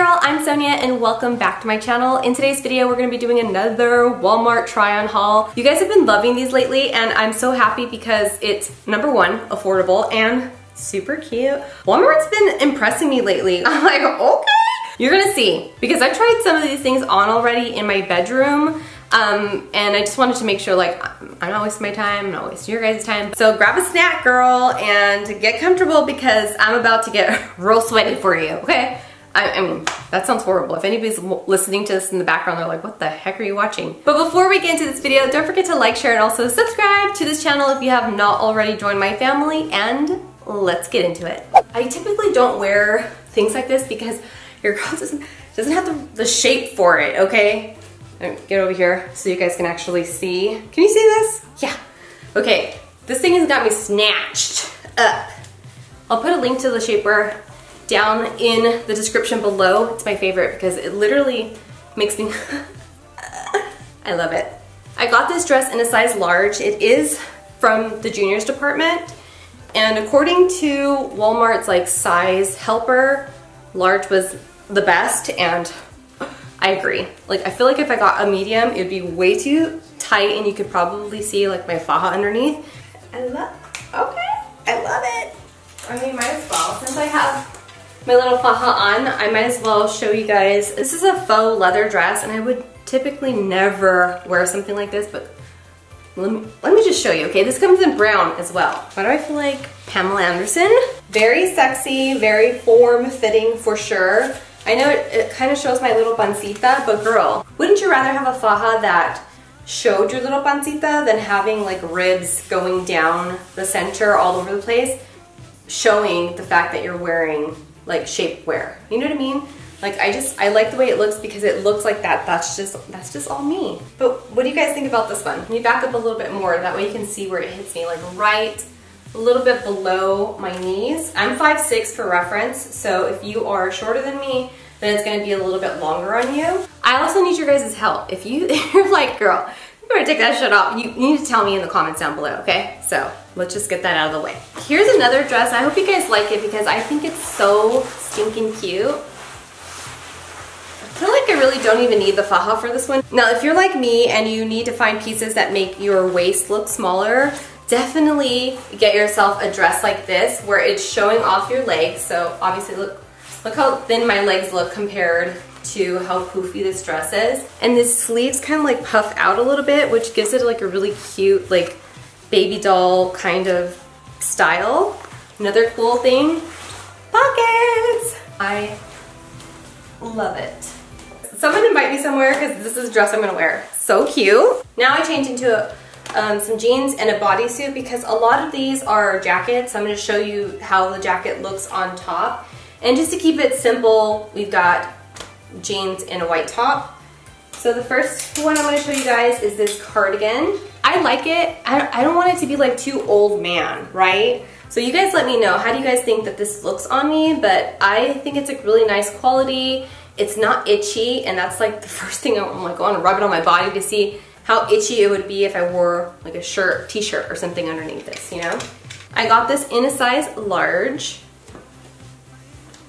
girl, I'm Sonia and welcome back to my channel. In today's video, we're gonna be doing another Walmart try-on haul. You guys have been loving these lately and I'm so happy because it's number one, affordable and super cute. Walmart's been impressing me lately. I'm like, okay. You're gonna see, because I tried some of these things on already in my bedroom and I just wanted to make sure like I'm not wasting my time, I'm not wasting your guys' time. So grab a snack, girl, and get comfortable because I'm about to get real sweaty for you, okay? I mean, that sounds horrible. If anybody's listening to this in the background, they're like, what the heck are you watching? But before we get into this video, don't forget to like, share, and also subscribe to this channel if you have not already joined my family, and let's get into it. I typically don't wear things like this because your girl doesn't have the shape for it, okay? Get over here so you guys can actually see. Can you see this? Yeah. Okay, this thing has got me snatched up. I'll put a link to the shapewear down in the description below. It's my favorite because it literally makes me, I love it. I got this dress in a size large. It is from the juniors department. And according to Walmart's like size helper, large was the best, and I agree. Like, I feel like if I got a medium, it would be way too tight and you could probably see like my faja underneath. I love it. I mean, might as well, since I have my little faja on, I might as well show you guys. This is a faux leather dress and I would typically never wear something like this, but let me just show you, okay? This comes in brown as well. Why do I feel like Pamela Anderson? Very sexy, very form-fitting for sure. I know it kind of shows my little pancita, but girl, wouldn't you rather have a faja that showed your little pancita than having like ribs going down the center all over the place, showing the fact that you're wearing like shapewear? You know what I mean? Like, I like the way it looks because it looks like that. That's just all me. But what do you guys think about this one? Let me back up a little bit more. That way you can see where it hits me, like right a little bit below my knees. I'm 5'6" for reference, so if you are shorter than me, then it's gonna be a little bit longer on you. I also need your guys' help. If you're like, girl, you better take that shit off, you need to tell me in the comments down below, okay? So let's just get that out of the way. Here's another dress. I hope you guys like it because I think it's so stinking cute. I feel like I really don't even need the faja for this one. Now, if you're like me and you need to find pieces that make your waist look smaller, definitely get yourself a dress like this where it's showing off your legs. So obviously look how thin my legs look compared to how poofy this dress is. And this sleeves kind of like puff out a little bit, which gives it like a really cute like baby doll kind of style. Another cool thing, pockets. I love it. Someone invite me somewhere because this is a dress I'm gonna wear. So cute. Now I changed into some jeans and a bodysuit because a lot of these are jackets. I'm gonna show you how the jacket looks on top. And just to keep it simple, we've got jeans and a white top. So the first one I'm gonna show you guys is this cardigan. I like it. I don't want it to be like too old man, right? So you guys let me know, how do you guys think that this looks on me? But I think it's like really nice quality. It's not itchy, and that's like the first thing I'm like going to rub it on my body to see how itchy it would be if I wore like a shirt, t-shirt or something underneath this, you know? I got this in a size large.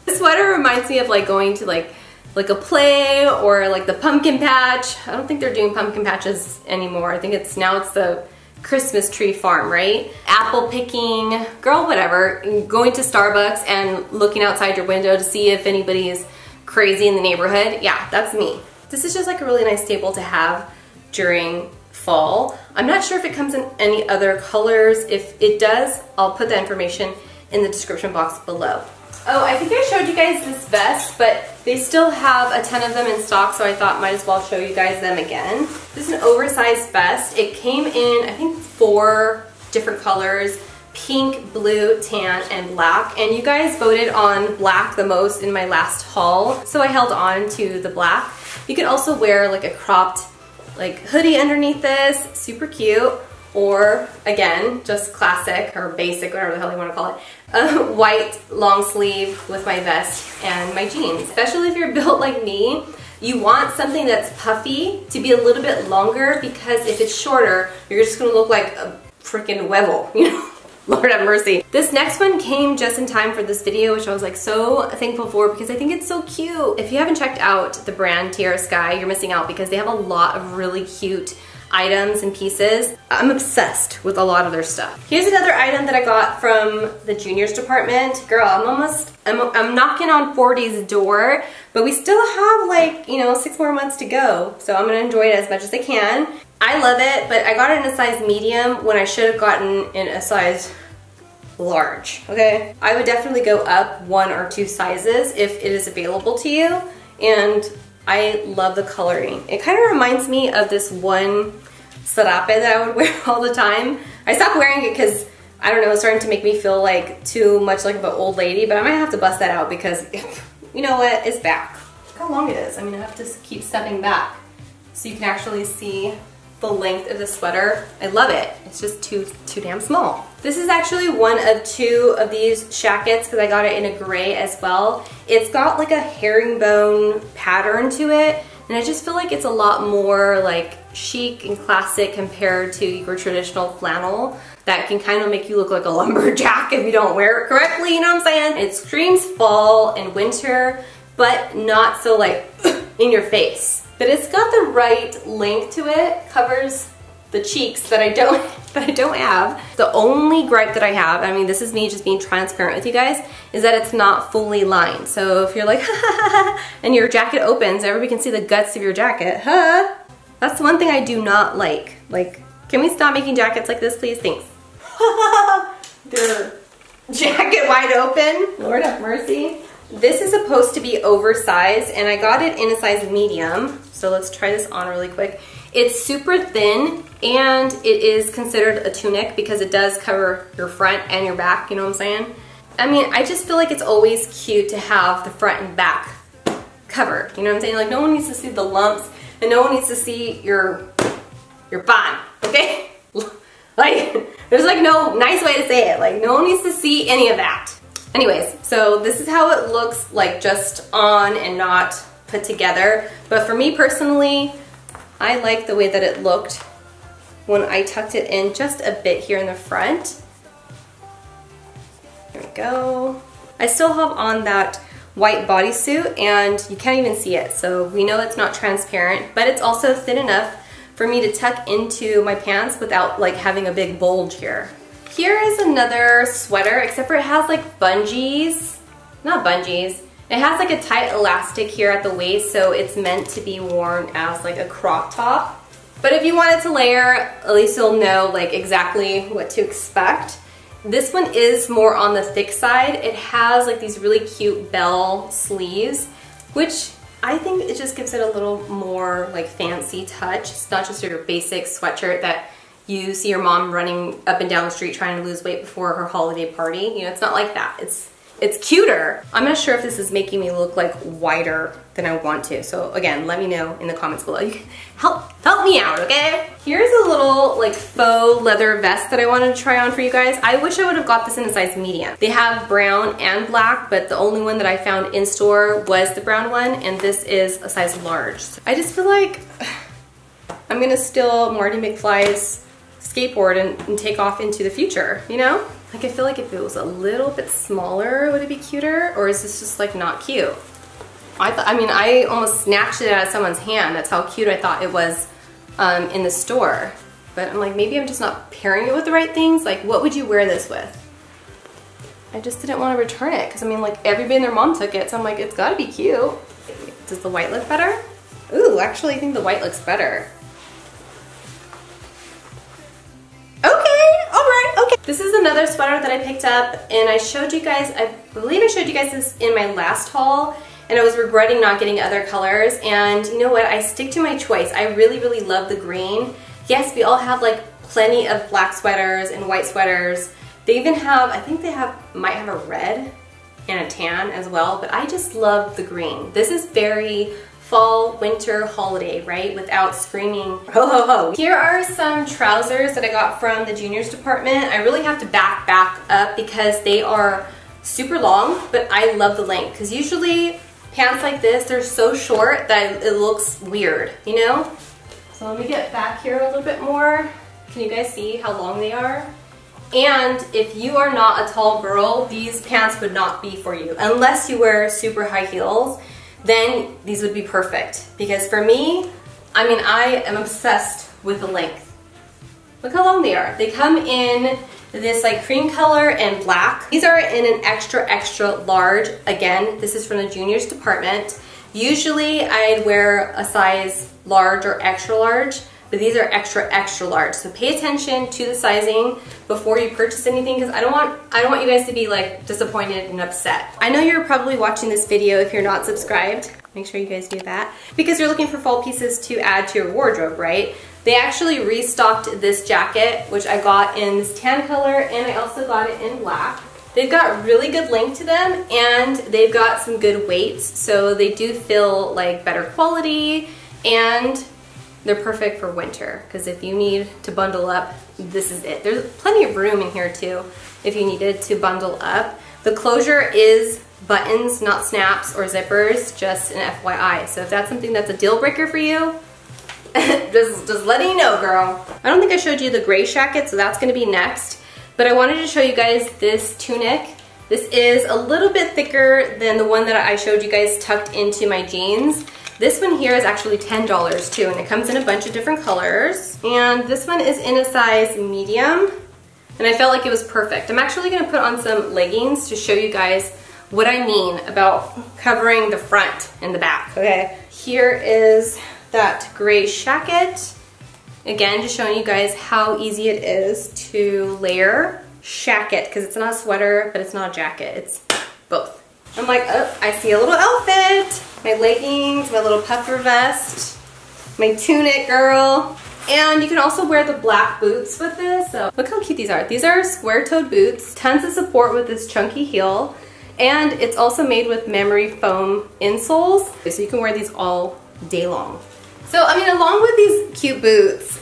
This sweater reminds me of like going to like a play or like the pumpkin patch. I don't think they're doing pumpkin patches anymore. I think now it's the Christmas tree farm, right? Apple picking, girl, whatever. Going to Starbucks and looking outside your window to see if anybody's crazy in the neighborhood. Yeah, that's me. This is just like a really nice staple to have during fall. I'm not sure if it comes in any other colors. If it does, I'll put the information in the description box below. Oh, I think I showed you guys this vest, but they still have a ton of them in stock, so I thought might as well show you guys them again. This is an oversized vest. It came in, I think, 4 different colors: pink, blue, tan, and black. And you guys voted on black the most in my last haul, so I held on to the black. You could also wear like a cropped like hoodie underneath this, super cute. Or again, just classic or basic, whatever the hell you want to call it, a white long sleeve with my vest and my jeans. Especially if you're built like me, you want something that's puffy to be a little bit longer, because if it's shorter, you're just gonna look like a freaking huevo, you know? Lord have mercy. This next one came just in time for this video, which I was like so thankful for because I think it's so cute. If you haven't checked out the brand Tiara Sky, you're missing out because they have a lot of really cute items and pieces. I'm obsessed with a lot of their stuff. Here's another item that I got from the juniors department. Girl, I'm knocking on 40's door, but we still have like, you know, 6 more months to go. So I'm gonna enjoy it as much as I can. I love it, but I got it in a size medium when I should have gotten in a size large, okay? I would definitely go up 1 or 2 sizes if it is available to you, and I love the coloring. It kind of reminds me of this one sarape that I would wear all the time. I stopped wearing it because, I don't know, it's starting to make me feel like too much like an old lady, but I might have to bust that out because, you know what, it's back. Look how long it is. I mean, I have to keep stepping back so you can actually see the length of the sweater. I love it. It's just too damn small. This is actually one of 2 of these Shackets because I got it in a gray as well. It's got like a herringbone pattern to it, and I just feel like it's a lot more like chic and classic compared to your traditional flannel that can kind of make you look like a lumberjack if you don't wear it correctly, you know what I'm saying? It screams fall and winter, but not so like in your face. But it's got the right length to it, covers the cheeks that I don't have. The only gripe that I have, I mean, this is me just being transparent with you guys, is that it's not fully lined. So if you're like, and your jacket opens, everybody can see the guts of your jacket, huh? That's one thing I do not like. Like, can we stop making jackets like this, please? Thanks. Their jacket wide open. Lord have mercy. This is supposed to be oversized, and I got it in a size medium. So let's try this on really quick. It's super thin, and it is considered a tunic because it does cover your front and your back, you know what I'm saying? I mean, I just feel like it's always cute to have the front and back covered, you know what I'm saying? Like, no one needs to see the lumps, and no one needs to see your bun, okay? Like, there's like no nice way to say it. Like, no one needs to see any of that. Anyways, so this is how it looks like just on and not put together. But for me personally, I like the way that it looked when I tucked it in just a bit here in the front. There we go. I still have on that white bodysuit and you can't even see it. So we know it's not transparent, but it's also thin enough for me to tuck into my pants without like having a big bulge here. Here is another sweater, except for it has like bungees, not bungees. It has like a tight elastic here at the waist, so it's meant to be worn as like a crop top. But if you wanted to layer, at least you'll know like exactly what to expect. This one is more on the thick side. It has like these really cute bell sleeves, which I think it just gives it a little more like fancy touch. It's not just your basic sweatshirt that you see your mom running up and down the street trying to lose weight before her holiday party. You know, it's not like that. It's cuter. I'm not sure if this is making me look like wider than I want to. So again, let me know in the comments below. You can help me out, okay? Here's a little like faux leather vest that I wanted to try on for you guys. I wish I would have got this in a size medium. They have brown and black, but the only one that I found in store was the brown one, and this is a size large. I just feel like I'm gonna steal Marty McFly's skateboard and take off into the future, you know? Like, I feel like if it was a little bit smaller, would it be cuter? Or is this just like not cute? I mean, I almost snatched it out of someone's hand. That's how cute I thought it was in the store. But I'm like, maybe I'm just not pairing it with the right things. Like, what would you wear this with? I just didn't want to return it because I mean, like, everybody and their mom took it. So I'm like, it's gotta be cute. Does the white look better? Ooh, actually, I think the white looks better. This is another sweater that I picked up, and I showed you guys, I believe I showed you guys this in my last haul, and I was regretting not getting other colors, and you know what, I stick to my choice. I really, really love the green. Yes, we all have like plenty of black sweaters and white sweaters. They even have, I think they might have a red and a tan as well, but I just love the green. This is very fall, winter, holiday, right? Without screaming, ho ho ho. Here are some trousers that I got from the juniors department. I really have to back up because they are super long, but I love the length. Because usually pants like this, they're so short that it looks weird, you know? So let me get back here a little bit more. Can you guys see how long they are? And if you are not a tall girl, these pants would not be for you. Unless you wear super high heels, then these would be perfect. Because for me, I mean, I am obsessed with the length. Look how long they are. They come in this like cream color and black. These are in an extra, extra large. Again, this is from the juniors department. Usually I'd wear a size large or extra large, but these are extra, extra large. So pay attention to the sizing before you purchase anything, because I don't want you guys to be like disappointed and upset. I know you're probably watching this video if you're not subscribed. Make sure you guys do that, because you're looking for fall pieces to add to your wardrobe, right? They actually restocked this jacket, which I got in this tan color, and I also got it in black. They've got really good length to them, and they've got some good weights, so they do feel like better quality, and they're perfect for winter, because if you need to bundle up, this is it. There's plenty of room in here too if you needed to bundle up. The closure is buttons, not snaps or zippers, just an FYI. So if that's something that's a deal breaker for you, just letting you know, girl. I don't think I showed you the gray shacket, so that's gonna be next. But I wanted to show you guys this tunic. This is a little bit thicker than the one that I showed you guys tucked into my jeans. This one here is actually $10 too, and it comes in a bunch of different colors. And this one is in a size medium, and I felt like it was perfect. I'm actually gonna put on some leggings to show you guys what I mean about covering the front and the back, okay? Here is that gray shacket. Again, just showing you guys how easy it is to layer. Shacket, because it's not a sweater, but it's not a jacket, it's both. I'm like, oh, I see a little outfit. My leggings, my little puffer vest, my tunic, girl. And you can also wear the black boots with this. So look how cute these are. These are square-toed boots, tons of support with this chunky heel. And it's also made with memory foam insoles, so you can wear these all day long. So, I mean, along with these cute boots,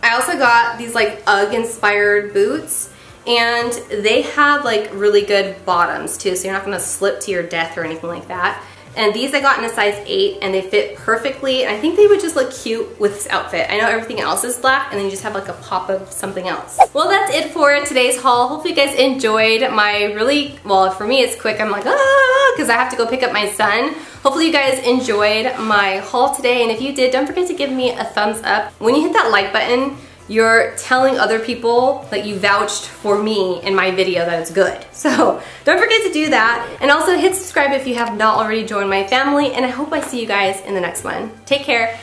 I also got these like UGG inspired boots, and they have like really good bottoms too, so you're not gonna slip to your death or anything like that. And these I got in a size 8, and they fit perfectly. I think they would just look cute with this outfit. I know everything else is black, and then you just have like a pop of something else. Well, that's it for today's haul. Hopefully you guys enjoyed my really, well, for me it's quick. I'm like, because I have to go pick up my son. Hopefully you guys enjoyed my haul today, and if you did, don't forget to give me a thumbs up. When you hit that like button, you're telling other people that you vouched for me in my video that it's good. So don't forget to do that. And also hit subscribe if you have not already joined my family. And I hope I see you guys in the next one. Take care.